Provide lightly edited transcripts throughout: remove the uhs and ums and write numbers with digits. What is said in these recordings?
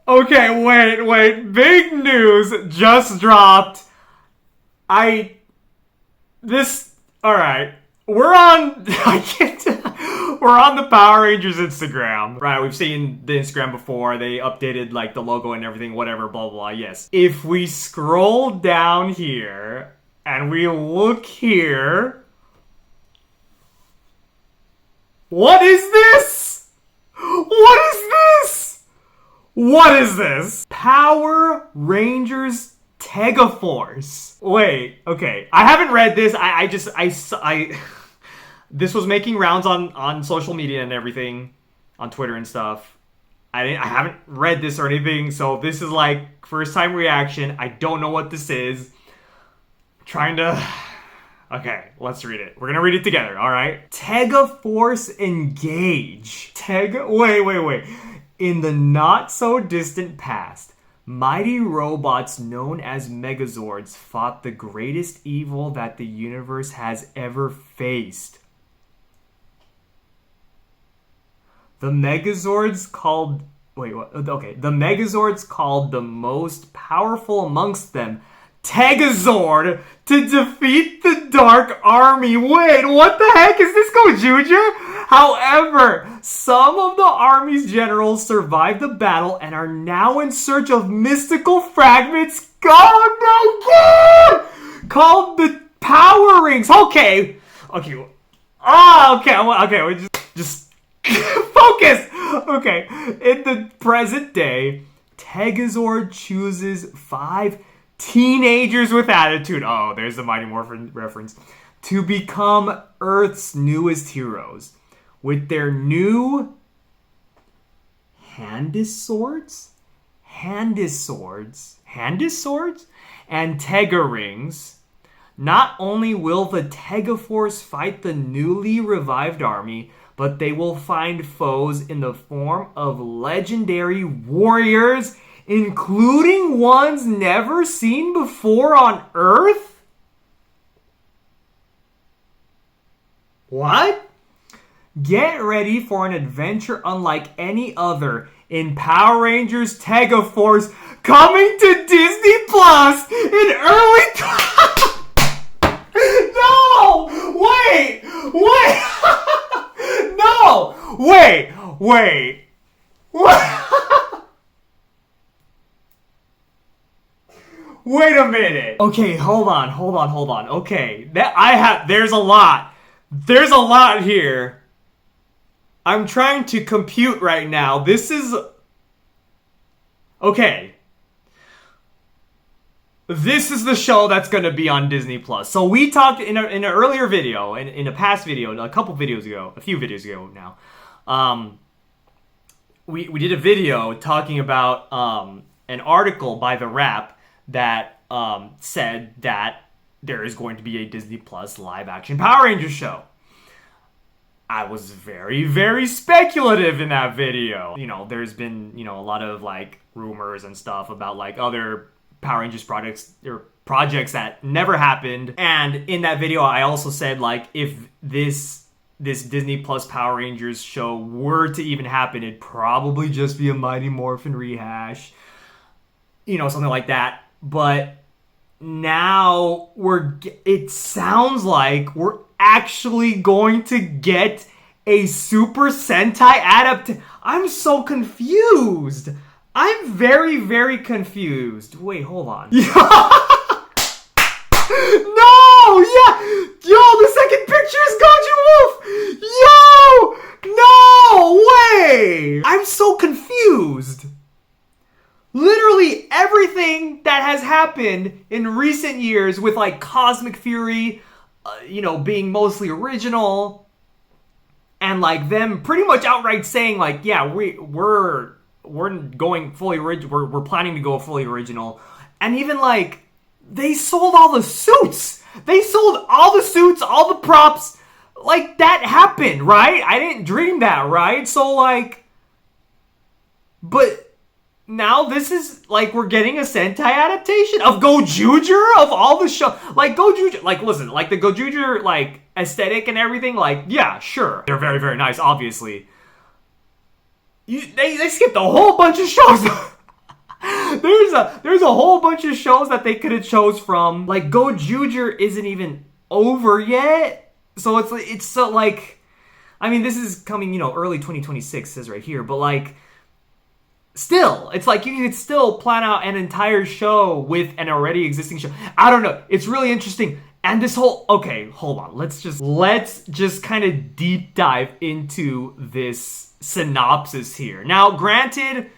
Okay, wait. Big news just dropped. Alright. We're on the Power Rangers Instagram. Right, we've seen the Instagram before. They updated like the logo and everything, whatever, blah, blah, blah. Yes. If we scroll down here and we look here, what is this? What is this? Power Rangers Tega Force. Wait, okay. I haven't read this. This was making rounds on social media and everything, on Twitter and stuff. I haven't read this or anything, so this is like first time reaction. I don't know what this is. Okay, let's read it. We're gonna read it together, alright? Tega Force Engage. Wait. In the not-so-distant past, mighty robots known as Megazords fought the greatest evil that the universe has ever faced. The Megazords called the most powerful amongst them Tegazord to defeat the Dark Army. Wait, what the heck is this, Gozyuger? However, some of the army's generals survived the battle and are now in search of mystical fragments. Oh my god! Called the Power Rings. Okay. We just focus. Okay. In the present day, Tegazord chooses 5 teenagers with attitude. Oh, there's the Mighty Morphin reference. To become Earth's newest heroes. With their new Handis swords, and Tega rings, not only will the Tega Force fight the newly revived army, but they will find foes in the form of legendary warriors, including ones never seen before on Earth? What? Get ready for an adventure unlike any other in Power Rangers Tega Force, coming to Disney Plus in early... No! Wait! No! Wait! Wait a minute. Okay, hold on. Okay, there's a lot. There's a lot here. I'm trying to compute right now. This is... Okay. This is the show that's going to be on Disney Plus. So we talked in an earlier video, in a past video, a few videos ago now. We did a video talking about an article by The Wrap that said that there is going to be a Disney Plus live-action Power Rangers show. I was very, very speculative in that video. You know, there's been, a lot of, like, rumors and stuff about, like, other Power Rangers projects that never happened. And in that video, I also said, like, if this Disney Plus Power Rangers show were to even happen, it'd probably just be a Mighty Morphin rehash. Something like that. But now it sounds like we're actually going to get a Super Sentai adaptation. I'm so confused. I'm very, very confused. Wait, hold on. No! Yeah! Yo, the second picture is Goju Wolf! Yo! No way! I'm so confused. Literally everything that has happened in recent years with, like, Cosmic Fury, being mostly original, and, like, them pretty much outright saying, like, yeah, we're going fully original, we're planning to go fully original, and even, like, they sold all the suits! All the props, like, that happened, right? I didn't dream that, right? So, like, but now this is, like, we're getting a Sentai adaptation of Gozyuger of all the show. Like, Gozyuger, like, listen, like, the Gozyuger, like, aesthetic and everything, like, yeah, sure. They're very, very nice, obviously. They skipped a whole bunch of shows. there's a whole bunch of shows that they could have chose from. Like Gozyuger isn't even over yet, so it's so like, I mean, this is coming, you know, early 2026 says right here, but like, still, it's like you could still plan out an entire show with an already existing show. I don't know. It's really interesting. And this whole, okay, hold on. Let's just kind of deep dive into this synopsis here. Now, granted,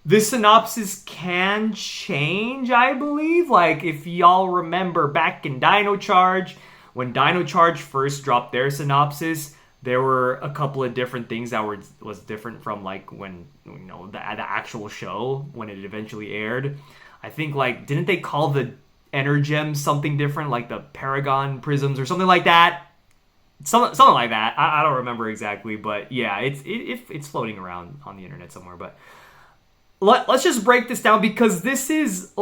this synopsis can change, I believe. Like, if y'all remember back in Dino Charge, when Dino Charge first dropped their synopsis, there were a couple of different things that was different from like when, you know, the actual show when it eventually aired. I think like, didn't they call the Energems something different, like the Paragon Prisms or something like that? Something like that. I don't remember exactly, but yeah, it's floating around on the internet somewhere. But let's just break this down, because this is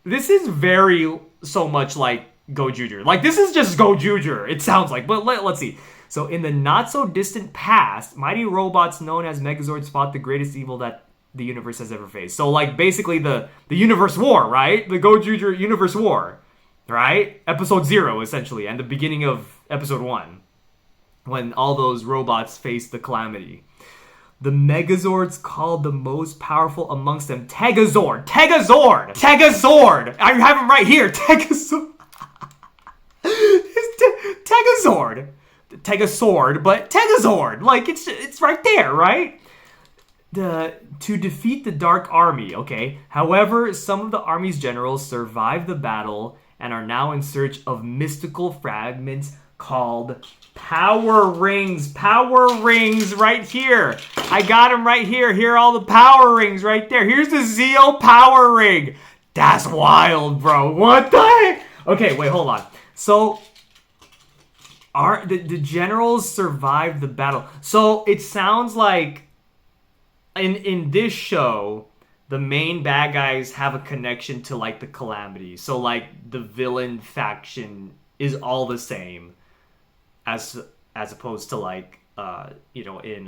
very so much like Gozyuger. Like, this is just Gozyuger, it sounds like. But let's see. So, in the not-so-distant past, mighty robots known as Megazords fought the greatest evil that the universe has ever faced. So, like, basically the universe war, right? The Gozyuger universe war, right? Episode 0, essentially, and the beginning of episode 1, when all those robots faced the calamity. The Megazords called the most powerful amongst them Tegazord! Tegazord! Tegazord! I have him right here! Tegazord! Tegazord! Tegazord, but Tegazord! Like, it's right there, right? To defeat the Dark Army, okay? However, some of the army's generals survived the battle and are now in search of mystical fragments called Power Rings. Power Rings right here. I got them right here. Here are all the Power Rings right there. Here's the Zeo Power Ring. That's wild, bro. What the heck? Okay, wait, hold on. So, the generals survived the battle. So, it sounds like in this show, the main bad guys have a connection to, like, the Calamity. So, like, the villain faction is all the same as opposed to, like, you know, in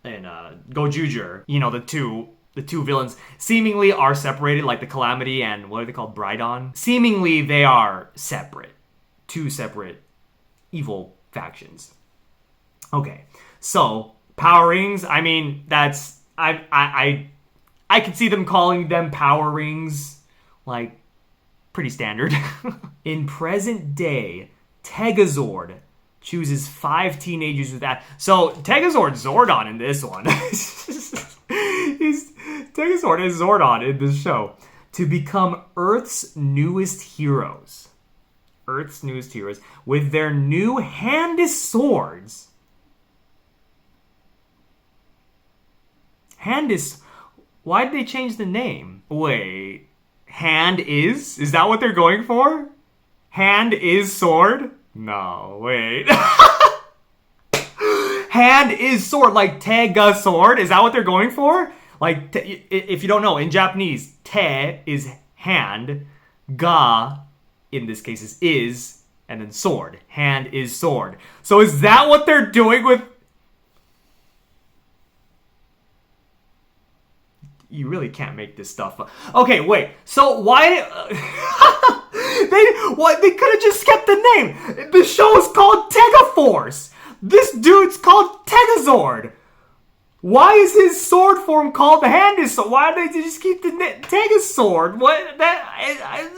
Gozyuger, you know, the two villains seemingly are separated, like the Calamity and what are they called, Brydon? Seemingly they are separate. Two separate evil factions. Okay, so Power Rings, I mean, that's I could see them calling them Power Rings, like, pretty standard. In present day, Tegazord chooses 5 teenagers with that. So Tegazord's Zordon in this one. Tegazord is Zordon in this show to become Earth's newest heroes. Earth's newest heroes with their new handist swords. Handist. Why did they change the name? Wait, hand is? Is that what they're going for? Hand is sword? No, wait. Hand is sword, like Tega sword? Is that what they're going for? Like, if you don't know, in Japanese, te is hand, ga, in this case, is, and then sword. Hand is sword. So is that what they're doing with... You really can't make this stuff up. Okay, wait. So why... They could have just kept the name. The show is called Tegaforce. This dude's called Tegazord. Why is his sword form called the Handist Sword? Why did they just keep the Tegasword? What that?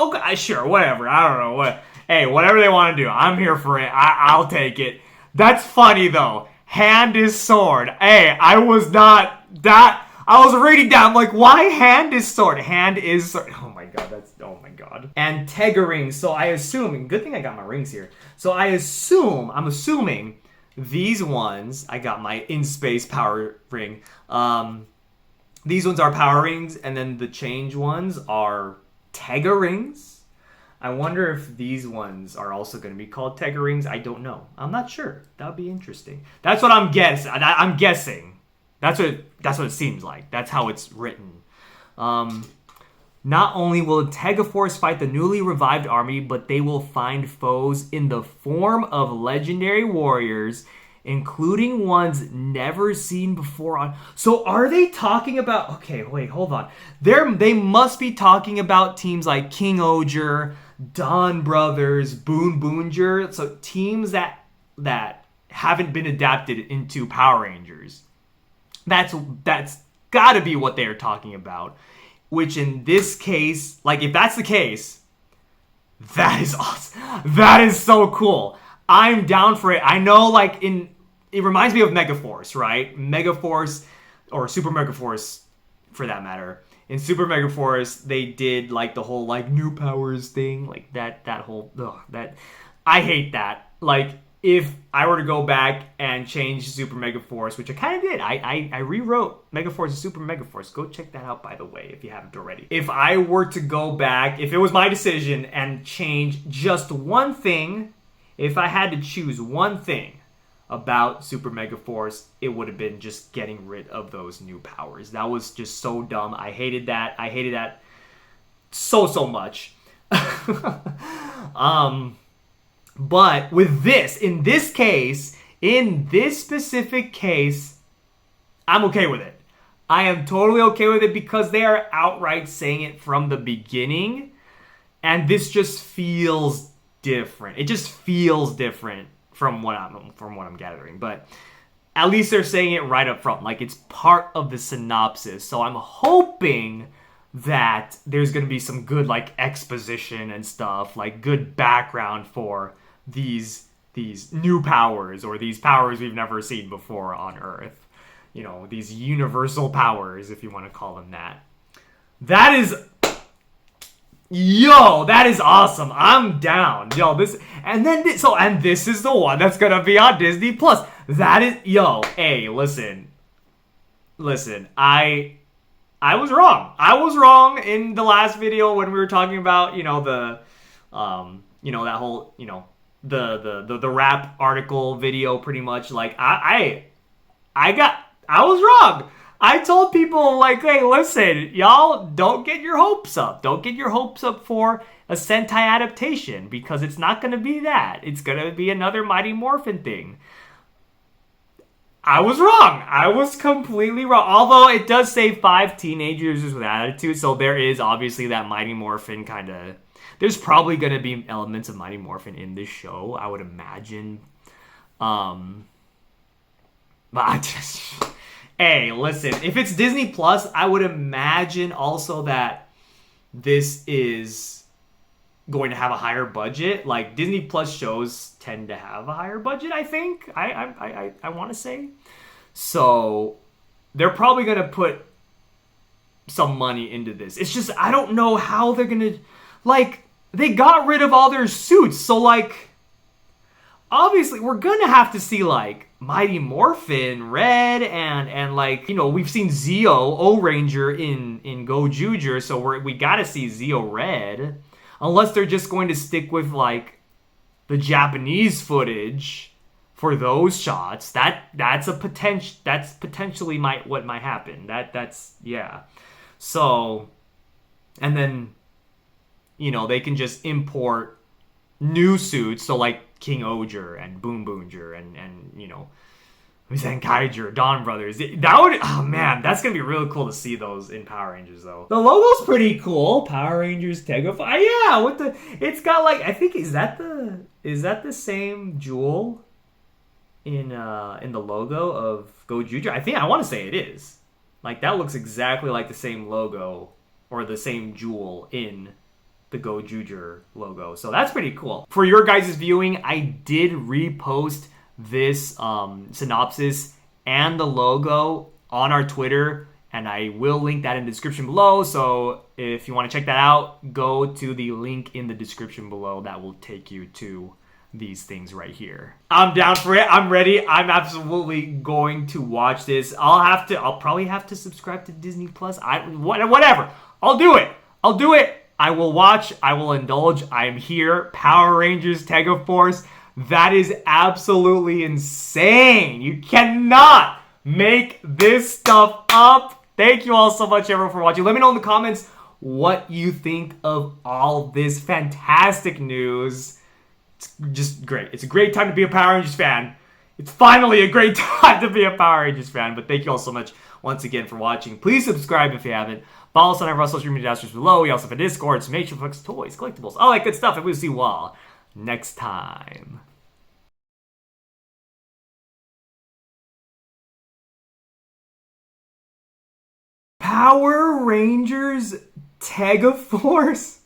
Okay, sure, whatever. I don't know what. Hey, whatever they want to do, I'm here for it. I'll take it. That's funny though. Handist Sword. Hey, I was not that. I was reading down, like, why Handist Sword? Hand is sword. Oh my god, oh my god. And Tega rings. So I assume, good thing I got my rings here. So I'm assuming these ones, I got my in-space power ring. These ones are power rings, and then the change ones are Tega rings. I wonder if these ones are also going to be called Tega rings. I don't know. I'm not sure. That would be interesting. That's what I'm guessing. I'm guessing. That's what it seems like. That's how it's written. Not only will Tegaforce fight the newly revived army, but they will find foes in the form of legendary warriors including ones never seen before on. So are they talking about? Okay, wait, hold on. They must be talking about teams like King Oger, Don Brothers, Boon Boonger. So teams that haven't been adapted into Power Rangers. That's got to be what they're talking about. Which in this case, like if that's the case, that is awesome. That is so cool. I'm down for it. I know, like it reminds me of Megaforce, right? Megaforce or Super Megaforce, for that matter. In Super Megaforce, they did like the whole like new powers thing, like that whole that I hate that. Like if I were to go back and change Super Megaforce, which I kind of did, I rewrote Megaforce to Super Megaforce. Go check that out, by the way, if you haven't already. If I were to go back, if it was my decision and change just one thing, if I had to choose one thing about Super Megaforce, it would have been just getting rid of those new powers. That was just so dumb. I hated that. I hated that so much. But with this, in this specific case, I'm okay with it. I am totally okay with it because they are outright saying it from the beginning, and this just feels different. It just feels different from what I'm gathering, but at least they're saying it right up front, like it's part of the synopsis. So I'm hoping that there's gonna be some good like exposition and stuff, like good background for these new powers, or these powers we've never seen before on Earth. You know, these universal powers, if you want to call them that. That is awesome. I'm down. Yo, this is the one that's gonna be on Disney Plus. That is, hey, listen. I was wrong. I was wrong in the last video when we were talking about, that whole, the rap article video, pretty much. Like I was wrong. I told people, like, hey, listen, y'all, don't get your hopes up. Don't get your hopes up for a Sentai adaptation, because it's not going to be that. It's going to be another Mighty Morphin thing. I was wrong. I was completely wrong. Although it does say 5 teenagers with attitude, so there is obviously that Mighty Morphin kind of... There's probably going to be elements of Mighty Morphin in this show, I would imagine. But I just... Hey, listen, if it's Disney Plus, I would imagine also that this is going to have a higher budget. Like, Disney Plus shows tend to have a higher budget, I think. I want to say. So, they're probably going to put some money into this. It's just, I don't know how they're going to... Like, they got rid of all their suits, so, like... Obviously, we're going to have to see, like, Mighty Morphin Red and like, we've seen Zeo O-Ranger in Gozyuger, so we got to see Zeo Red. Unless they're just going to stick with, like, the Japanese footage for those shots. That's potentially what might happen. Yeah. So, and then, they can just import new suits, so like King Oger and Boom Boonger and Zenkaiger, Dawn Brothers. That would, oh man, that's gonna be really cool to see those in Power Rangers though. The logo's pretty cool. Power Rangers Tega. Yeah, it's got like, I think, is that the same jewel in the logo of Gozyuger? I want to say it is. Like, that looks exactly like the same logo or the same jewel in the Gozyuger logo. So that's pretty cool. For your guys' viewing, I did repost this synopsis and the logo on our Twitter, and I will link that in the description below. So if you want to check that out, go to the link in the description below. That will take you to these things right here. I'm down for it. I'm ready. I'm absolutely going to watch this. I'll probably have to subscribe to Disney Plus. Whatever. I'll do it. I will watch. I will indulge. I'm here. Power Rangers Tega Force. That is absolutely insane. You cannot make this stuff up. Thank you all so much, everyone, for watching. Let me know in the comments what you think of all this fantastic news. It's just great. It's a great time to be a Power Rangers fan. It's finally a great time to be a Power Rangers fan. But thank you all so much once again for watching. Please subscribe if you haven't. Follow us on our social media dashboards below. We also have a Discord, some Nature books, toys, collectibles, all that good stuff. And we'll see you all next time. Power Rangers Tega Force?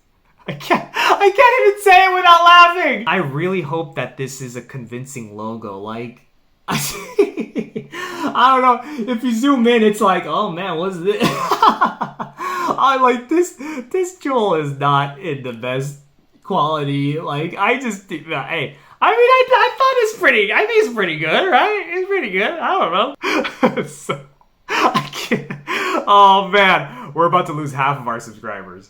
I can't even say it without laughing. I really hope that this is a convincing logo. Like, I don't know. If you zoom in, it's like, oh man, what's this? I like this. This jewel is not in the best quality. Like, I just think that, hey, I thought it's pretty. I think it's pretty good, right? It's pretty good. I don't know. So, I can't. Oh man, we're about to lose half of our subscribers.